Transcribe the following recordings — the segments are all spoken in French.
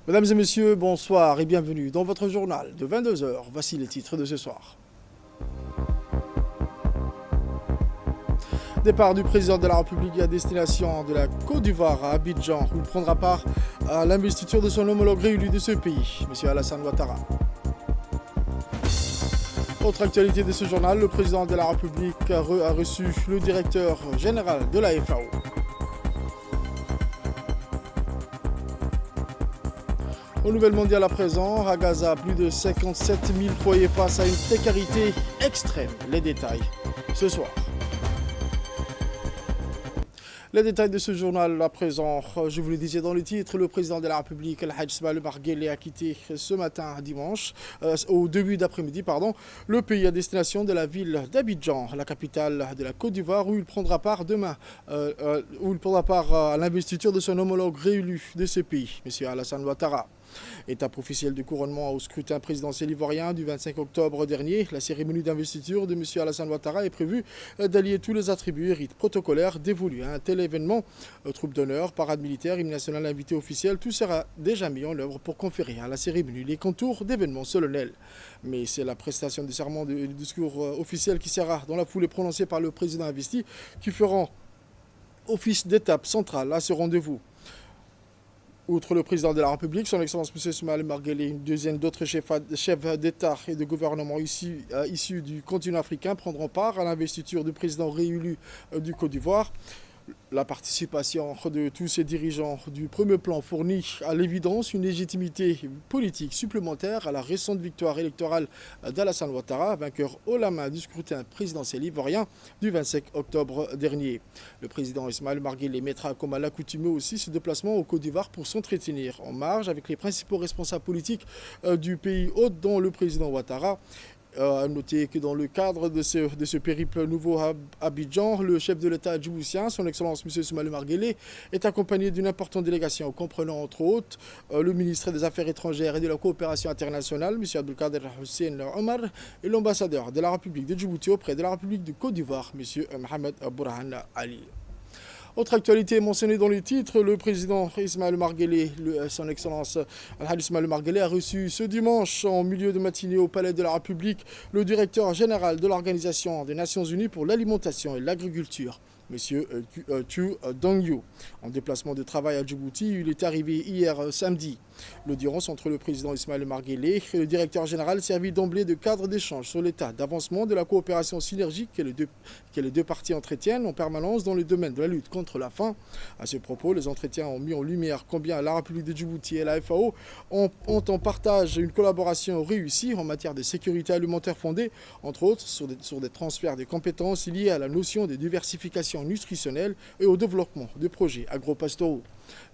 Mesdames et messieurs, bonsoir et bienvenue dans votre journal de 22 heures. Voici les titres de ce soir. Départ du président de la République à destination de la Côte d'Ivoire à Abidjan, où il prendra part à l'investiture de son homologue réélu de ce pays, M. Alassane Ouattara. Autre actualité de ce journal, le président de la République a reçu le directeur général de la FAO. Aux nouvelles mondiales à présent, à Gaza, plus de 57 000 foyers face à une précarité extrême. Les détails ce soir. Les détails de ce journal à présent, je vous le disais dans le titre, le président de la République, Al-Hajj Ismaël Omar Guelleh, a quitté ce matin dimanche, au début d'après-midi, le pays à destination de la ville d'Abidjan, la capitale de la Côte d'Ivoire, où il prendra part demain, à l'investiture de son homologue réélu de ce pays, M. Alassane Ouattara. Étape officielle du couronnement au scrutin présidentiel ivoirien du 25 octobre dernier, la cérémonie d'investiture de M. Alassane Ouattara est prévue d'allier tous les attributs et rites protocolaires dévolus à un tel événement. Troupes d'honneur, parade militaire, hymne national invité officiel, tout sera déjà mis en œuvre pour conférer à la cérémonie les contours d'événements solennels. Mais c'est la prestation du serment du discours officiel qui sera dans la foulée prononcée par le président investi qui feront office d'étape centrale à ce rendez-vous. Outre le président de la République, son Excellence M. Ismaël Omar Guelleh, une douzaine d'autres chefs d'État et de gouvernement issus du continent africain prendront part à l'investiture du président réélu du Côte d'Ivoire. La participation de tous ces dirigeants du premier plan fournit à l'évidence une légitimité politique supplémentaire à la récente victoire électorale d'Alassane Ouattara, vainqueur haut la main du scrutin présidentiel ivoirien du 25 octobre dernier. Le président Ismaël Omar Guelleh mettra comme à l'accoutumée aussi ce déplacement au Côte d'Ivoire pour s'entretenir en marge avec les principaux responsables politiques du pays hôte, dont le président Ouattara. À noter que dans le cadre de ce périple nouveau à Abidjan, le chef de l'État djiboutien, son Excellence M. Ismaël Omar Guelleh, est accompagné d'une importante délégation comprenant entre autres le ministre des Affaires étrangères et de la coopération internationale, M. Abdelkader Hussein Omar, et l'ambassadeur de la République de Djibouti auprès de la République de Côte d'Ivoire, M. Mohamed Bourhan Ali. Autre actualité mentionnée dans les titres, le président Ismaël Omar Guelleh, son Excellence Al-Hajj Ismaël Omar Guelleh, a reçu ce dimanche en milieu de matinée au Palais de la République le directeur général de l'Organisation des Nations Unies pour l'alimentation et l'agriculture, M. Chu Dongyu. En déplacement de travail à Djibouti, il est arrivé hier samedi. L'audience entre le président Ismaël Omar Guelleh et le directeur général servit d'emblée de cadre d'échange sur l'état d'avancement de la coopération synergique que les deux parties entretiennent en permanence dans le domaine de la lutte contre la faim. À ce propos, les entretiens ont mis en lumière combien la République de Djibouti et la FAO ont en partage une collaboration réussie en matière de sécurité alimentaire fondée, entre autres, sur des transferts de compétences liés à la notion de diversification nutritionnelle et au développement de projets agro-pastoraux.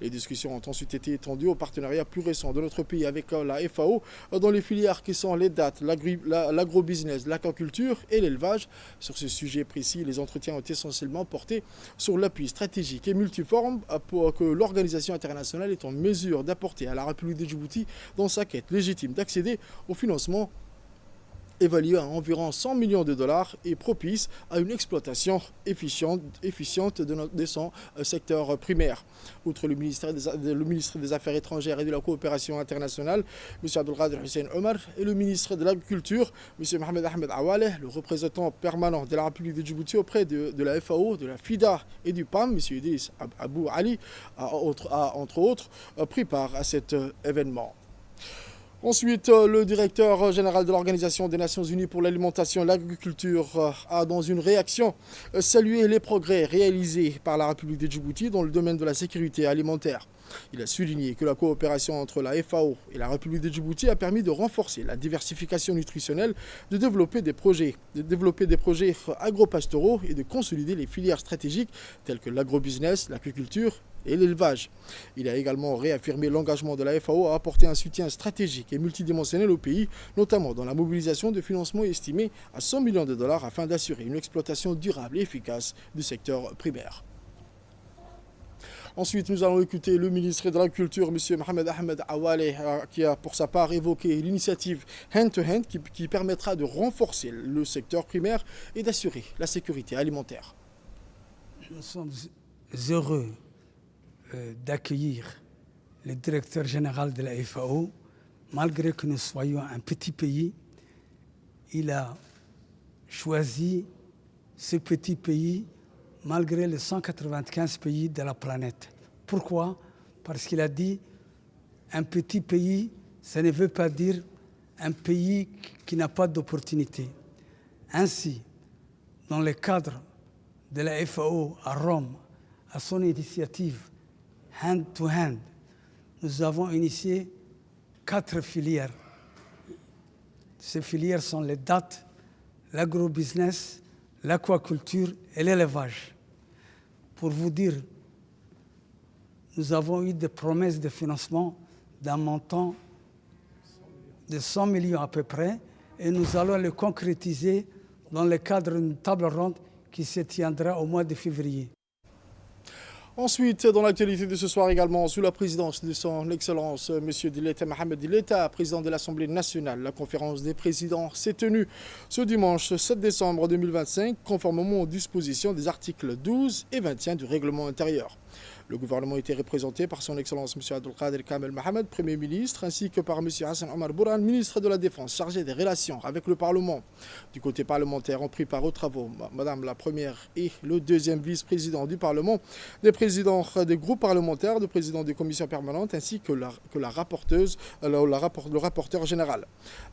Les discussions ont ensuite été étendues au partenariat plus récent de notre pays avec la FAO dans les filières qui sont les dattes, l'agrobusiness, l'aquaculture et l'élevage. Sur ce sujet précis, les entretiens ont essentiellement porté sur l'appui stratégique et multiforme pour que l'organisation internationale est en mesure d'apporter à la République de Djibouti dans sa quête légitime d'accéder au financement évalué à environ 100 millions de dollars et propice à une exploitation efficiente de son secteur primaire. Outre le ministre des Affaires étrangères et de la coopération internationale, M. Abdelkader Hussein Omar, et le ministre de l'Agriculture, M. Mohamed Ahmed Awaleh, le représentant permanent de la République de Djibouti auprès de la FAO, de la FIDA et du PAM, M. Idriss Abou Ali, a entre autres pris part à cet événement. Ensuite, le directeur général de l'Organisation des Nations Unies pour l'alimentation et l'agriculture a, dans une réaction, salué les progrès réalisés par la République de Djibouti dans le domaine de la sécurité alimentaire. Il a souligné que la coopération entre la FAO et la République de Djibouti a permis de renforcer la diversification nutritionnelle, de développer des projets agro-pastoraux et de consolider les filières stratégiques telles que l'agrobusiness, l'agriculture et l'élevage. Il a également réaffirmé l'engagement de la FAO à apporter un soutien stratégique et multidimensionnel au pays, notamment dans la mobilisation de financements estimés à 100 millions de dollars afin d'assurer une exploitation durable et efficace du secteur primaire. Ensuite, nous allons écouter le ministre de l'Agriculture, M. Mohamed Ahmed Awaleh, qui a pour sa part évoqué l'initiative Hand-to-Hand qui permettra de renforcer le secteur primaire et d'assurer la sécurité alimentaire. Nous sommes heureux d'accueillir le directeur général de la FAO, malgré que nous soyons un petit pays, il a choisi ce petit pays malgré les 195 pays de la planète. Pourquoi? Parce qu'il a dit un petit pays, ça ne veut pas dire un pays qui n'a pas d'opportunité. Ainsi, dans le cadre de la FAO à Rome, à son initiative Hand to Hand, nous avons initié 4 filières. Ces filières sont les dattes, l'agrobusiness, l'aquaculture et l'élevage. Pour vous dire, nous avons eu des promesses de financement d'un montant de 100 millions à peu près, et nous allons le concrétiser dans le cadre d'une table ronde qui se tiendra au mois de février. Ensuite, dans l'actualité de ce soir également, sous la présidence de son Excellence, M. Dileta Mohamed Dileta, président de l'Assemblée nationale, la conférence des présidents s'est tenue ce dimanche 7 décembre 2025, conformément aux dispositions des articles 12 et 21 du règlement intérieur. Le gouvernement était représenté par son Excellence M. Abdelkader Kamel Mohamed, Premier ministre, ainsi que par M. Hassan Omar Bouran, ministre de la Défense, chargé des relations avec le Parlement. Du côté parlementaire, ont pris part aux travaux Madame la Première et le deuxième vice-président du Parlement, des présidents des groupes parlementaires, des présidents des commissions permanentes, ainsi que le rapporteur général.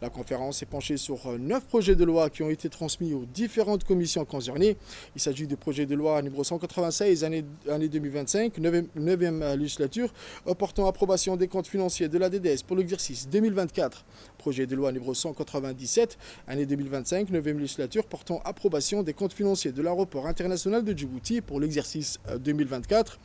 La conférence est penchée sur 9 projets de loi qui ont été transmis aux différentes commissions concernées. Il s'agit du projet de loi numéro 196, année 2025, 9e législature, portant approbation des comptes financiers de la DDS pour l'exercice 2024. Projet de loi numéro 197, année 2025, 9e législature, portant approbation des comptes financiers de l'aéroport international de Djibouti pour l'exercice 2024.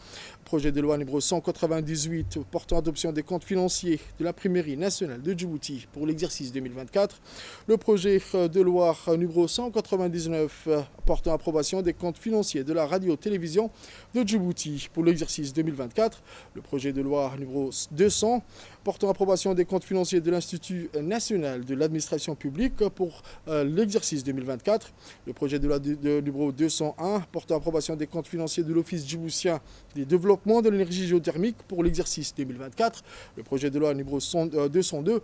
Projet de loi numéro 198, portant adoption des comptes financiers de l'imprimerie nationale de Djibouti pour l'exercice 2024. Le projet de loi numéro 199, portant approbation des comptes financiers de la radio-télévision de Djibouti pour l'exercice 2024. Le projet de loi numéro 200, portant approbation des comptes financiers de l'Institut national de l'administration publique pour l'exercice 2024. Le projet de loi numéro 201, portant approbation des comptes financiers de l'Office djiboutien des développements de l'énergie géothermique pour l'exercice 2024. Le projet de loi numéro 202,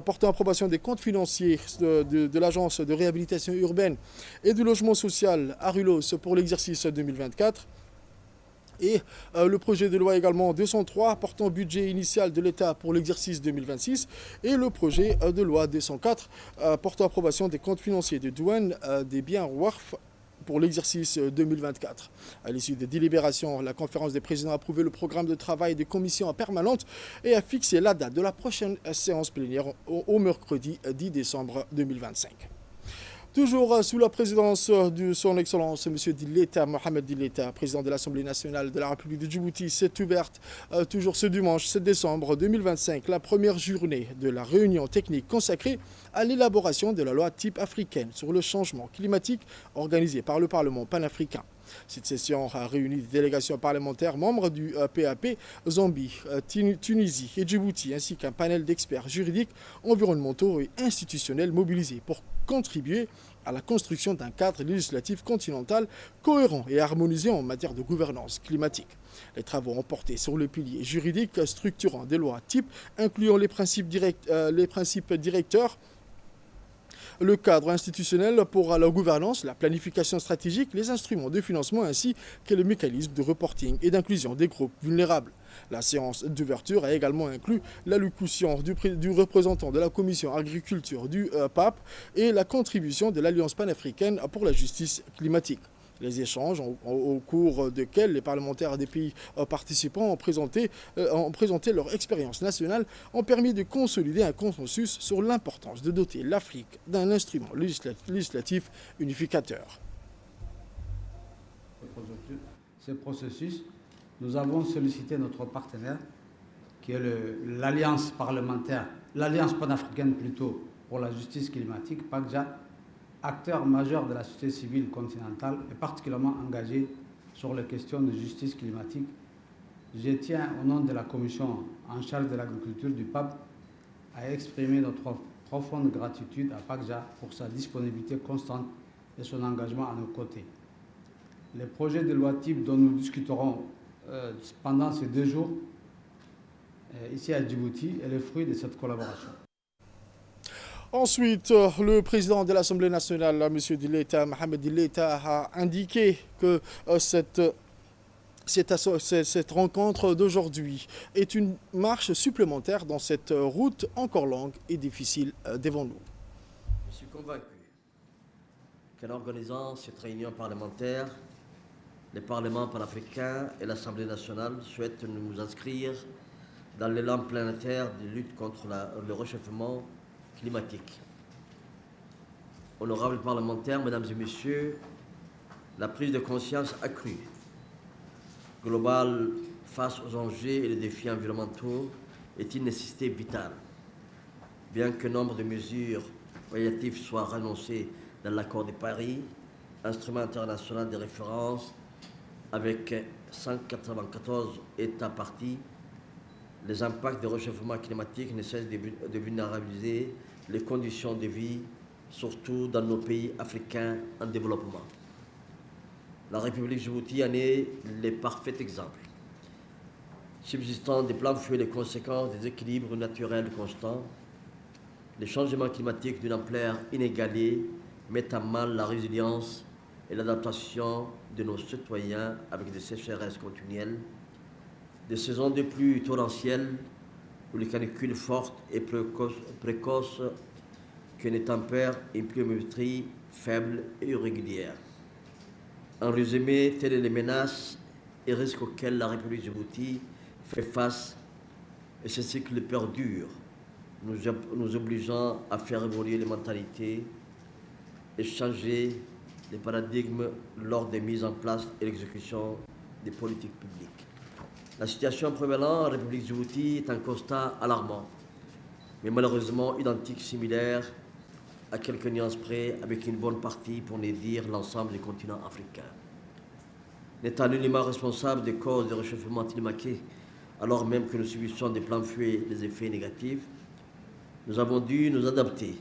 portant approbation des comptes financiers de l'Agence de réhabilitation urbaine et du logement social à Rulos pour l'exercice 2024. Et le projet de loi également 203 portant budget initial de l'État pour l'exercice 2026 et le projet de loi 204 portant approbation des comptes financiers de douane des biens WARF pour l'exercice 2024. À l'issue des délibérations, la conférence des présidents a approuvé le programme de travail des commissions permanentes et a fixé la date de la prochaine séance plénière au mercredi 10 décembre 2025. Toujours sous la présidence de son Excellence, M. Dileta Mohamed Dileta, président de l'Assemblée nationale de la République de Djibouti, s'est ouverte toujours ce dimanche 7 décembre 2025 la première journée de la réunion technique consacrée à l'élaboration de la loi type africaine sur le changement climatique organisée par le Parlement panafricain. Cette session a réuni des délégations parlementaires membres du PAP, Zambie, Tunisie et Djibouti, ainsi qu'un panel d'experts juridiques, environnementaux et institutionnels mobilisés pour contribuer à la construction d'un cadre législatif continental cohérent et harmonisé en matière de gouvernance climatique. Les travaux ont porté sur le pilier juridique structurant des lois types, incluant les principes directeurs, le cadre institutionnel pour la gouvernance, la planification stratégique, les instruments de financement ainsi que les mécanismes de reporting et d'inclusion des groupes vulnérables. La séance d'ouverture a également inclus l'allocution du représentant de la commission agriculture du PAP et la contribution de l'Alliance panafricaine pour la justice climatique. Les échanges, au cours desquels les parlementaires des pays participants ont présenté leur expérience nationale, ont permis de consolider un consensus sur l'importance de doter l'Afrique d'un instrument législatif unificateur. Ce processus, nous avons sollicité notre partenaire, qui est l'Alliance parlementaire, l'Alliance panafricaine plutôt, pour la justice climatique, PACJA, acteur majeur de la société civile continentale et particulièrement engagé sur les questions de justice climatique. Je tiens, au nom de la commission en charge de l'agriculture du PAP, à exprimer notre profonde gratitude à PACJA pour sa disponibilité constante et son engagement à nos côtés. Les projets de loi type dont nous discuterons pendant ces 2 jours ici à Djibouti est le fruit de cette collaboration. Ensuite, le président de l'Assemblée nationale, M. Dileta, Mohamed Dileta, a indiqué que cette rencontre d'aujourd'hui est une marche supplémentaire dans cette route encore longue et difficile devant nous. Je suis convaincu qu'en organisant cette réunion parlementaire, le Parlement panafricain et l'Assemblée nationale souhaitent nous inscrire dans l'élan planétaire de lutte contre le réchauffement climatique. Honorables parlementaires, mesdames et messieurs, la prise de conscience accrue, globale face aux enjeux et les défis environnementaux est une nécessité vitale. Bien que nombre de mesures relatives soient renoncées dans l'accord de Paris, instrument international de référence avec 194 États partis, les impacts du réchauffement climatique ne cessent de vulnérabiliser les conditions de vie, surtout dans nos pays africains en développement. La République Djibouti en est le parfait exemple. Subsistant de plein fouet les conséquences des équilibres naturels constants, les changements climatiques d'une ampleur inégalée mettent à mal la résilience et l'adaptation de nos citoyens avec des sécheresses continuelles, des saisons de pluie torrentielles ou les canicules fortes et précoces que ne tempèrent une pluviométrie faible et irrégulière. En résumé, telles sont les menaces et risques auxquels la République Djibouti fait face, et ce cycle perdure, nous obligeant à faire évoluer les mentalités et changer les paradigmes lors des mises en place et l'exécution des politiques publiques. La situation prévalente en République Djibouti est un constat alarmant, mais malheureusement identique, similaire, à quelques nuances près, avec une bonne partie, pour ne dire l'ensemble du continent africain. N'étant nullement responsable des causes du réchauffement climatique, alors même que nous subissons de plein fouet les effets négatifs, nous avons dû nous adapter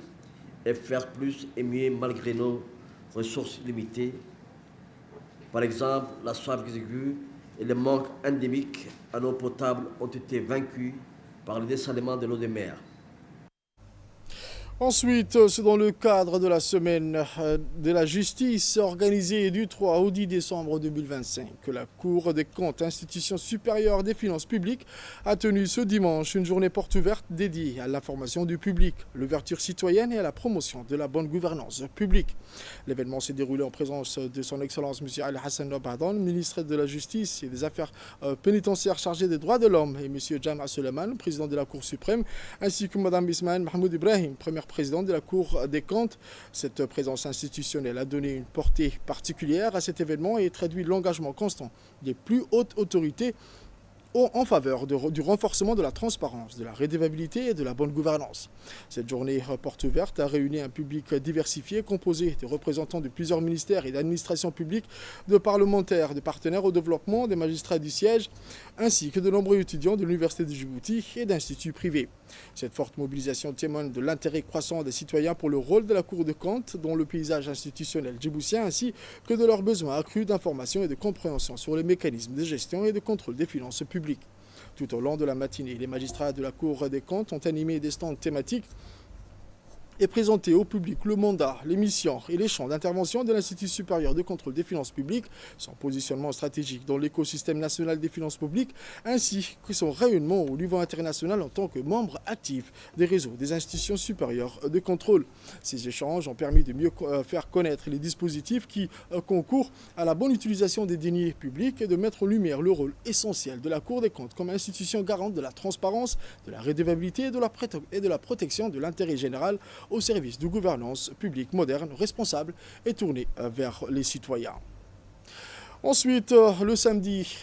et faire plus et mieux malgré nos ressources limitées. Par exemple, la soif exiguë et le manque endémique en eau potable ont été vaincus par le dessalement de l'eau de mer. Ensuite, c'est dans le cadre de la semaine de la justice organisée du 3 au 10 décembre 2025 que la Cour des comptes, institution supérieure des finances publiques, a tenu ce dimanche une journée porte ouverte dédiée à l'information du public, l'ouverture citoyenne et à la promotion de la bonne gouvernance publique. L'événement s'est déroulé en présence de son Excellence M. Ali Hassan Nabhadan, ministre de la Justice et des Affaires pénitentiaires chargé des droits de l'homme, et M. Jama Suleiman, président de la Cour suprême, ainsi que Mme Ismaël Mahmoud Ibrahim, première présidente de la Cour des comptes. Cette présence institutionnelle a donné une portée particulière à cet événement et traduit l'engagement constant des plus hautes autorités en faveur du renforcement de la transparence, de la redevabilité et de la bonne gouvernance. Cette journée porte ouverte a réuni un public diversifié composé de représentants de plusieurs ministères et d'administrations publiques, de parlementaires, de partenaires au développement, des magistrats du siège, ainsi que de nombreux étudiants de l'Université de Djibouti et d'instituts privés. Cette forte mobilisation témoigne de l'intérêt croissant des citoyens pour le rôle de la Cour des comptes dans le paysage institutionnel djiboutien, ainsi que de leurs besoins accrus d'information et de compréhension sur les mécanismes de gestion et de contrôle des finances publiques. Tout au long de la matinée, les magistrats de la Cour des comptes ont animé des stands thématiques et présenté au public le mandat, les missions et les champs d'intervention de l'Institut supérieur de contrôle des finances publiques, son positionnement stratégique dans l'écosystème national des finances publiques, ainsi que son rayonnement au niveau international en tant que membre actif des réseaux des institutions supérieures de contrôle. Ces échanges ont permis de mieux faire connaître les dispositifs qui concourent à la bonne utilisation des deniers publics et de mettre en lumière le rôle essentiel de la Cour des comptes comme institution garante de la transparence, de la redevabilité et de la protection de l'intérêt général au service de gouvernance publique moderne, responsable et tournée vers les citoyens. Ensuite,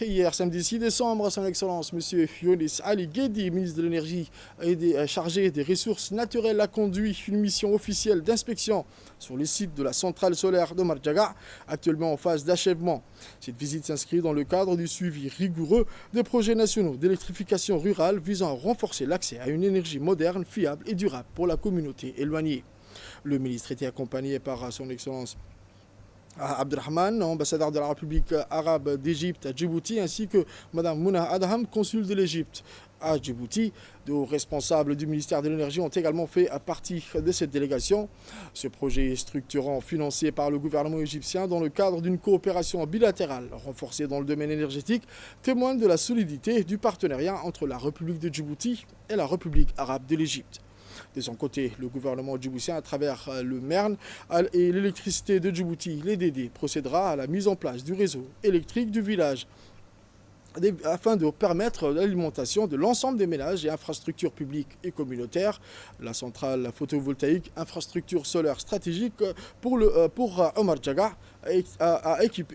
hier samedi 6 décembre, son Excellence M. Younis Ali Guedi, ministre de l'Énergie et chargé des ressources naturelles, a conduit une mission officielle d'inspection sur le site de la centrale solaire de Marjaga, actuellement en phase d'achèvement. Cette visite s'inscrit dans le cadre du suivi rigoureux des projets nationaux d'électrification rurale visant à renforcer l'accès à une énergie moderne, fiable et durable pour la communauté éloignée. Le ministre était accompagné par son Excellence Abdelrahman, ambassadeur de la République arabe d'Égypte à Djibouti, ainsi que Mme Mouna Adham, consul de l'Égypte à Djibouti. De hauts responsables du ministère de l'Énergie ont également fait partie de cette délégation. Ce projet structurant financé par le gouvernement égyptien dans le cadre d'une coopération bilatérale renforcée dans le domaine énergétique témoigne de la solidité du partenariat entre la République de Djibouti et la République arabe de l'Égypte. De son côté, le gouvernement djiboutien, à travers le MERN et l'électricité de Djibouti, l'EDD, procédera à la mise en place du réseau électrique du village afin de permettre l'alimentation de l'ensemble des ménages et infrastructures publiques et communautaires. La centrale photovoltaïque, infrastructure solaire stratégique pour Omar Djaga,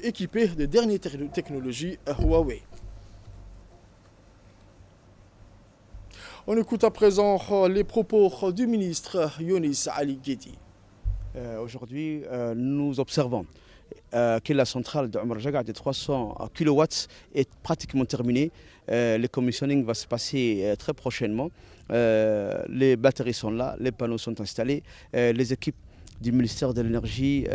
équipée des dernières technologies Huawei. On écoute à présent les propos du ministre Younis Ali Guedi. Aujourd'hui, nous observons que la centrale de Omar Djaga de 300 kW est pratiquement terminée. Le commissioning va se passer très prochainement. Les batteries sont là, les panneaux sont installés, les équipes du ministère de l'Énergie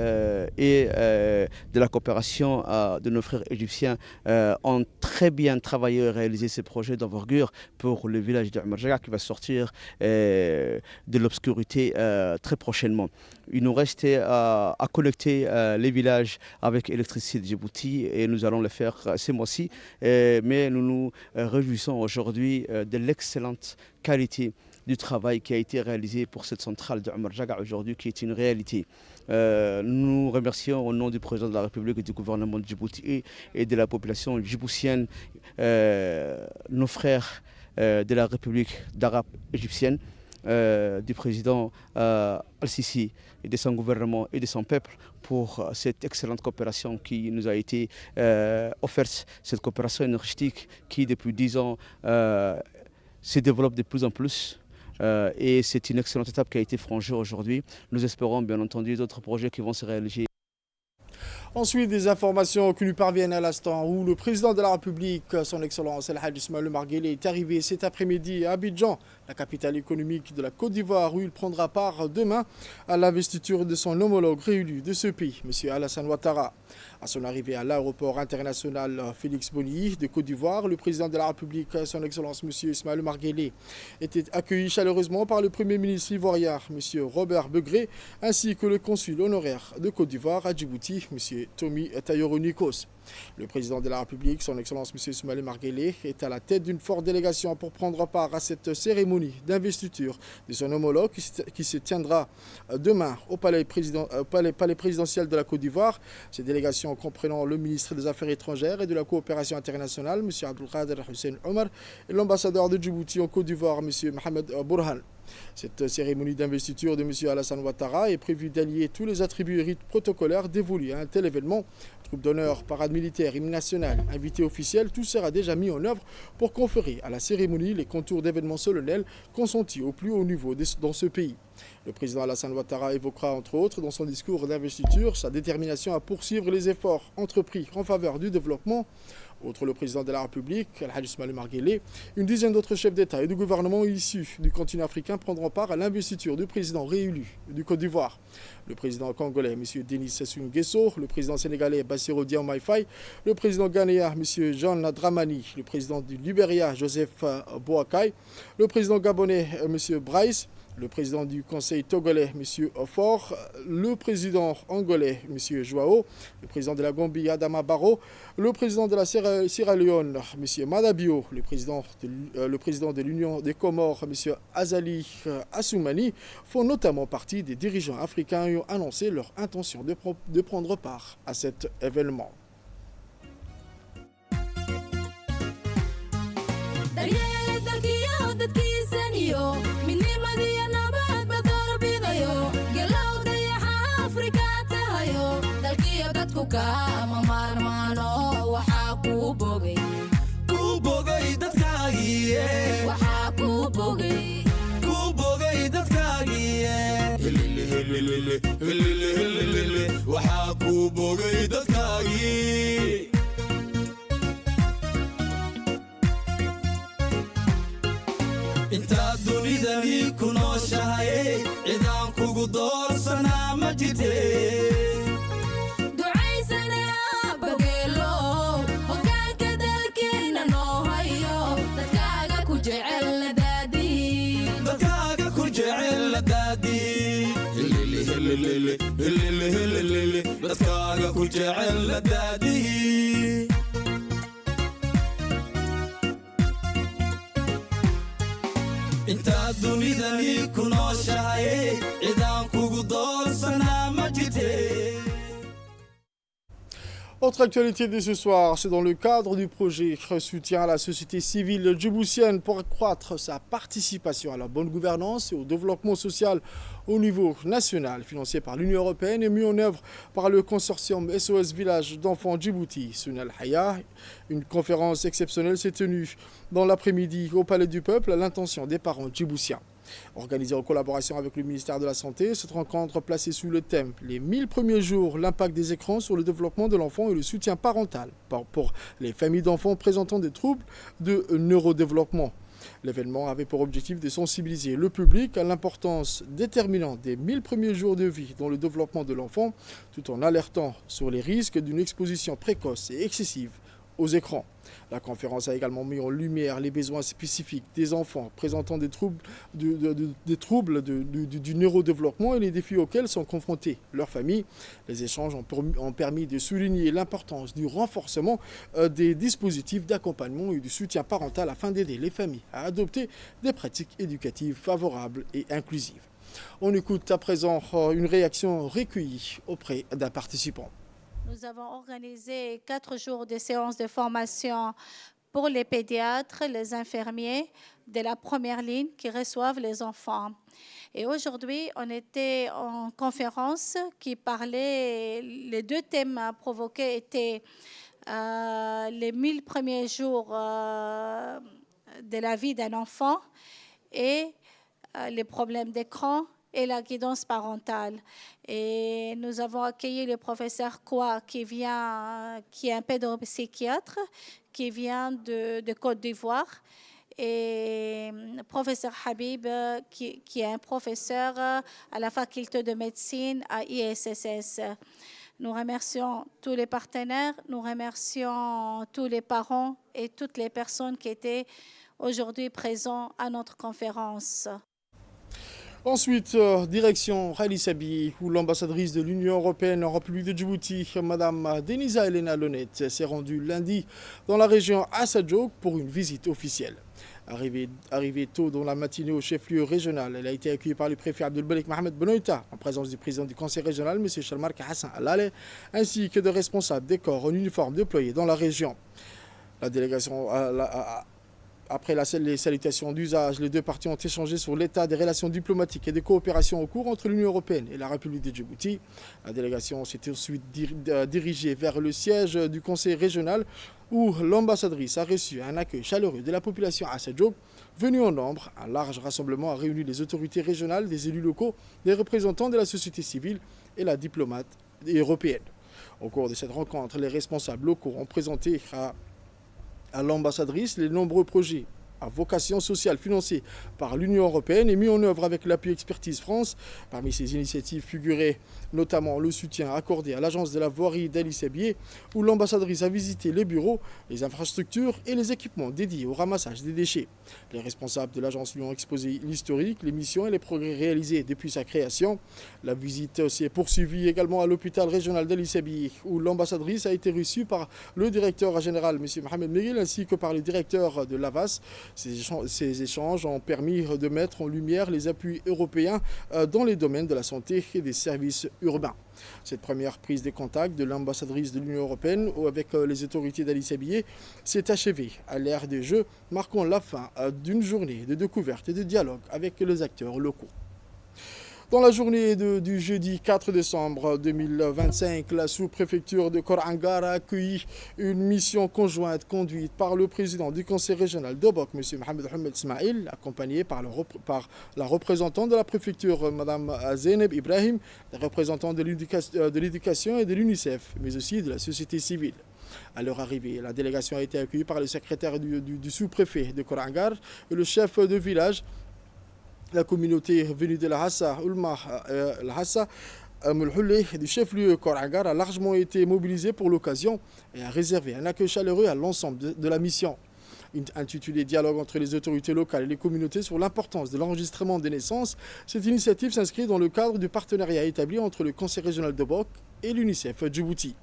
et de la coopération de nos frères égyptiens ont très bien travaillé et réalisé ces projets d'envergure pour le village de Omar Djaga qui va sortir de l'obscurité très prochainement. Il nous reste à connecter les villages avec l'électricité de Djibouti et nous allons le faire ce mois-ci. Mais nous nous réjouissons aujourd'hui de l'excellente qualité du travail qui a été réalisé pour cette centrale de Omar Djaga aujourd'hui, qui est une réalité. Nous remercions au nom du président de la République et du gouvernement de Djibouti et de la population djiboutienne, nos frères de la République d'Arabe égyptienne, du président Al-Sisi et de son gouvernement et de son peuple pour cette excellente coopération qui nous a été offerte, cette coopération énergétique qui depuis 10 ans se développe de plus en plus. Et c'est une excellente étape qui a été franchie aujourd'hui. Nous espérons bien entendu d'autres projets qui vont se réaliser. Ensuite, des informations qui nous parviennent à l'instant où le président de la République, son Excellence El Hadj Ismaël Omar Guelleh, est arrivé cet après-midi à Abidjan, la capitale économique de la Côte d'Ivoire, où il prendra part demain à l'investiture de son homologue réélu de ce pays, M. Alassane Ouattara. À son arrivée à l'aéroport international Félix Bonny de Côte d'Ivoire, le président de la République, son Excellence M. Ismaël Omar Guelleh, était accueilli chaleureusement par le Premier ministre ivoirien, M. Robert Begré, ainsi que le consul honoraire de Côte d'Ivoire à Djibouti, M. Tommy Tayoro Nikos. Le président de la République, son Excellence M. Ismaël Omar Guelleh, est à la tête d'une forte délégation pour prendre part à cette cérémonie d'investiture de son homologue qui se tiendra demain au palais présidentiel de la Côte d'Ivoire. Cette délégation comprenant le ministre des Affaires étrangères et de la coopération internationale, M. Abdelkader Hussein Omar, et l'ambassadeur de Djibouti en Côte d'Ivoire, M. Mohamed Bourhan. Cette cérémonie d'investiture de M. Alassane Ouattara est prévue d'allier tous les attributs et rites protocolaires dévolus à un tel événement. Troupe d'honneur, parade militaire, hymne national, invité officiel, tout sera déjà mis en œuvre pour conférer à la cérémonie les contours d'événements solennels consentis au plus haut niveau dans ce pays. Le président Alassane Ouattara évoquera entre autres dans son discours d'investiture sa détermination à poursuivre les efforts entrepris en faveur du développement. Outre le président de la République, El Hadj Ismaël Omar Guelleh, une dizaine d'autres chefs d'État et de gouvernement issus du continent africain prendront part à l'investiture du président réélu du Côte d'Ivoire. Le président congolais, M. Denis Sassou Nguesso, le président sénégalais, Bassirou Diomaye Faye, le président ghanéen, M. John Dramani, le président du Libéria, Joseph Boakai, le président gabonais, M. Bryce, le président du Conseil togolais, M. Ofor, le président angolais, M. Joao, le président de la Gambie, Adama Barrow, le président de la Sierra Leone, M. Madabio, le président de l'Union des Comores, M. Azali Assoumani, font notamment partie des dirigeants africains et ont annoncé leur intention de prendre part à cet événement. inta dunidani ku nooshahay cidaan kugu doorsanaa ma jirte كجعل دادي dadkaaga ku jecel la daadii dadkaaga ku jecel la daadii intaad dunidani ku nooshahay cidaan kugu doorsanaa ma jirtee. Autre actualité de ce soir, c'est dans le cadre du projet soutien à la société civile djiboutienne pour accroître sa participation à la bonne gouvernance et au développement social au niveau national, financé par l'Union européenne et mis en œuvre par le consortium SOS Village d'enfants Djibouti, Sunal Haya. Une conférence exceptionnelle s'est tenue dans l'après-midi au Palais du Peuple à l'intention des parents djiboutiens. Organisée en collaboration avec le ministère de la Santé, cette rencontre placée sous le thème « Les 1000 premiers jours, l'impact des écrans sur le développement de l'enfant et le soutien parental pour les familles d'enfants présentant des troubles de neurodéveloppement ». L'événement avait pour objectif de sensibiliser le public à l'importance déterminante des 1000 premiers jours de vie dans le développement de l'enfant, tout en alertant sur les risques d'une exposition précoce et excessive aux écrans. La conférence a également mis en lumière les besoins spécifiques des enfants présentant des troubles du neurodéveloppement et les défis auxquels sont confrontés leurs familles. Les échanges ont permis de souligner l'importance du renforcement des dispositifs d'accompagnement et du soutien parental afin d'aider les familles à adopter des pratiques éducatives favorables et inclusives. On écoute à présent une réaction recueillie auprès d'un participant. Nous avons organisé 4 jours de séances de formation pour les pédiatres, les infirmiers de la première ligne qui reçoivent les enfants. Et aujourd'hui, on était en conférence qui parlait, les 2 thèmes provoqués étaient les 1000 premiers jours de la vie d'un enfant et les problèmes d'écran et la guidance parentale. Et nous avons accueilli le professeur Kwa qui est un pédopsychiatre qui vient de Côte d'Ivoire et le professeur Habib qui est un professeur à la faculté de médecine à ISSS. Nous remercions tous les partenaires, nous remercions tous les parents et toutes les personnes qui étaient aujourd'hui présents à notre conférence. Ensuite, direction Haile Selassie, où l'ambassadrice de l'Union européenne en République de Djibouti, Mme Denisa Elena Lonet, s'est rendue lundi dans la région Assadjouk pour une visite officielle. Arrivée tôt dans la matinée au chef-lieu régional, elle a été accueillie par le préfet Abdelbalik Mohamed Benoïta, en présence du président du conseil régional, M. Shalmark Hassan Alale, ainsi que de responsables des corps en uniforme déployés dans la région. La délégation Après les salutations d'usage, les 2 parties ont échangé sur l'état des relations diplomatiques et des coopérations en cours entre l'Union européenne et la République de Djibouti. La délégation s'est ensuite dirigée vers le siège du conseil régional où l'ambassadrice a reçu un accueil chaleureux de la population Assadjouk. Venue en nombre, un large rassemblement a réuni les autorités régionales, des élus locaux, des représentants de la société civile et la diplomate européenne. Au cours de cette rencontre, les responsables locaux ont présenté à l'ambassadrice les nombreux projets à vocation sociale financés par l'Union européenne et mis en œuvre avec l'appui Expertise France. Parmi ces initiatives figuraient notamment le soutien accordé à l'agence de la voirie d'Haile Selassie, où l'ambassadrice a visité les bureaux, les infrastructures et les équipements dédiés au ramassage des déchets. Les responsables de l'agence lui ont exposé l'historique, les missions et les progrès réalisés depuis sa création. La visite s'est poursuivie également à l'hôpital régional d'Haile Selassie, où l'ambassadrice a été reçue par le directeur général, M. Mohamed Meghil, ainsi que par le directeur de l'AVAS. Ces échanges ont permis de mettre en lumière les appuis européens dans les domaines de la santé et des services urbains. Cette première prise de contact de l'ambassadrice de l'Union européenne avec les autorités d'Haile Selassie s'est achevée à l'ère des Jeux, marquant la fin d'une journée de découverte et de dialogue avec les acteurs locaux. Dans la journée du jeudi 4 décembre 2025, la sous-préfecture de Korangar a accueilli une mission conjointe conduite par le président du conseil régional d'Obok, M. Mohamed Ahmed Ismail, accompagné par la représentante de la préfecture, Mme Zeynep Ibrahim, les représentants de l'éducation et de l'UNICEF, mais aussi de la société civile. À leur arrivée, la délégation a été accueillie par le secrétaire du sous-préfet de Korangar et le chef de village. La communauté venue de la Hassa, du chef-lieu Korangar a largement été mobilisée pour l'occasion et a réservé un accueil chaleureux à l'ensemble de la mission. Intitulé Dialogue entre les autorités locales et les communautés sur l'importance de l'enregistrement des naissances, cette initiative s'inscrit dans le cadre du partenariat établi entre le Conseil régional de Bok et l'UNICEF Djibouti.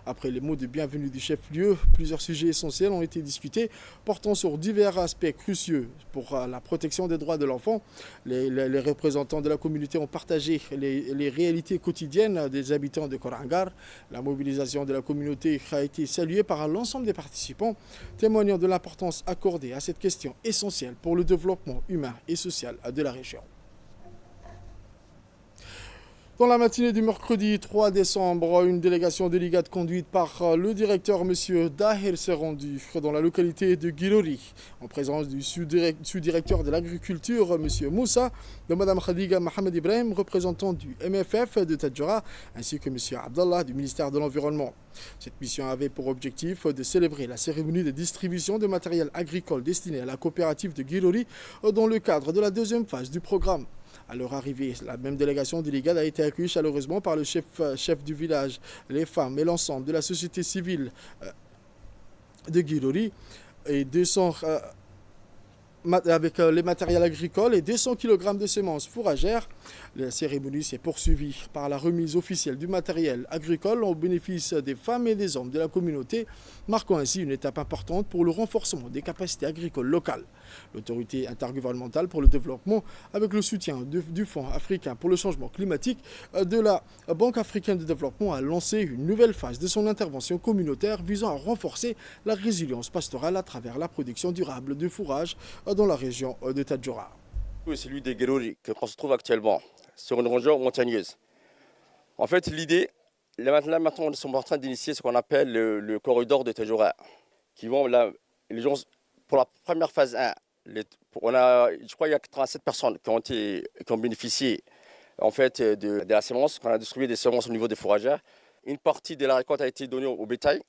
Après les mots de bienvenue du chef-lieu, plusieurs sujets essentiels ont été discutés, portant sur divers aspects cruciaux pour la protection des droits de l'enfant. Les représentants de la communauté ont partagé les réalités quotidiennes des habitants de Korangar. La mobilisation de la communauté a été saluée par l'ensemble des participants, témoignant de l'importance accordée à cette question essentielle pour le développement humain et social de la région. Dans la matinée du mercredi 3 décembre, une délégation de l'IGAD conduite par le directeur M. Dahir s'est rendue dans la localité de Guilori, en présence du sous-directeur de l'agriculture M. Moussa, de Mme Khadiga Mohamed Ibrahim, représentant du MFF de Tadjoura, ainsi que M. Abdallah du ministère de l'Environnement. Cette mission avait pour objectif de célébrer la cérémonie de distribution de matériel agricole destiné à la coopérative de Guilori dans le cadre de la deuxième phase du programme. À leur arrivée, la même délégation de l'IGAD a été accueillie chaleureusement par le chef du village, les femmes et l'ensemble de la société civile de Guilori et 200 avec les matériels agricoles et 200 kg de semences fourragères. La cérémonie s'est poursuivie par la remise officielle du matériel agricole au bénéfice des femmes et des hommes de la communauté, marquant ainsi une étape importante pour le renforcement des capacités agricoles locales. L'autorité intergouvernementale pour le développement, avec le soutien du Fonds africain pour le changement climatique, de la Banque africaine de développement, a lancé une nouvelle phase de son intervention communautaire visant à renforcer la résilience pastorale à travers la production durable de fourrage dans la région de Tadjoura. Celui des Guilori, qu'on se trouve actuellement sur une région montagneuse. En fait, l'idée, maintenant, nous sommes en train d'initier ce qu'on appelle le corridor de Tadjoura, qui vont là, les gens, pour la première phase 1, je crois qu'il y a 87 personnes qui ont bénéficié en fait, de la semence, qu'on a distribué des semences au niveau des fourragères. Une partie de la récolte a été donnée au bétail.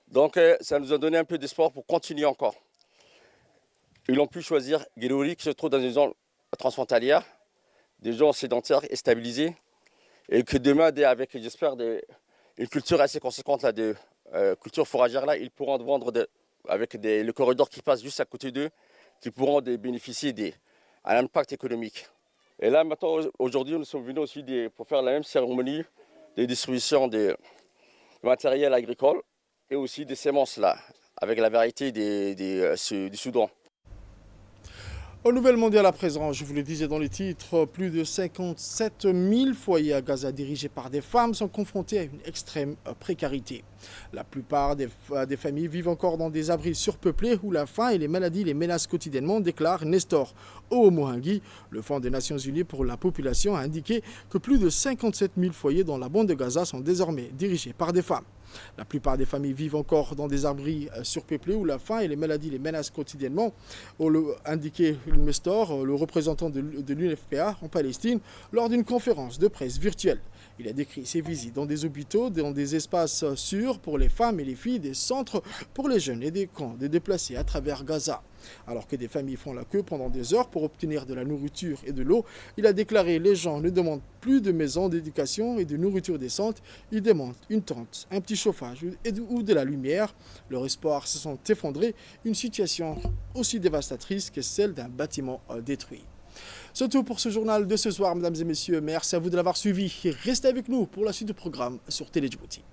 Donc ça nous a donné un peu d'espoir pour continuer encore. Ils ont pu choisir Guilori, qui se trouve dans une zone transfrontalière, des gens sédentaires et stabilisés, et que demain, avec, j'espère, une culture assez conséquente là, de culture fourragère, là, ils pourront vendre avec le corridor qui passe juste à côté d'eux, qui pourront bénéficier d'un impact économique. Et là, maintenant, aujourd'hui, nous sommes venus aussi pour faire la même cérémonie de distribution de matériel agricole et aussi des semences, là, avec la variété du Soudan. Aux nouvelles mondiales à présent, je vous le disais dans les titres, plus de 57 000 foyers à Gaza dirigés par des femmes sont confrontés à une extrême précarité. La plupart des familles vivent encore dans des abris surpeuplés où la faim et les maladies les menacent quotidiennement, déclare Nestor Oumohangui. Le Fonds des Nations Unies pour la population a indiqué que plus de 57 000 foyers dans la bande de Gaza sont désormais dirigés par des femmes. La plupart des familles vivent encore dans des abris surpeuplés où la faim et les maladies les menacent quotidiennement, a indiqué Nestor, le représentant de l'UNFPA en Palestine, lors d'une conférence de presse virtuelle. Il a décrit ses visites dans des hôpitaux, dans des espaces sûrs pour les femmes et les filles, des centres pour les jeunes et des camps des déplacés à travers Gaza. Alors que des familles font la queue pendant des heures pour obtenir de la nourriture et de l'eau, il a déclaré que les gens ne demandent plus de maisons d'éducation et de nourriture décente, ils demandent une tente, un petit chauffage ou de la lumière. Leurs espoirs se sont effondrés, une situation aussi dévastatrice que celle d'un bâtiment détruit. C'est tout pour ce journal de ce soir, mesdames et messieurs. Merci à vous de l'avoir suivi. Restez avec nous pour la suite du programme sur Télé Djibouti.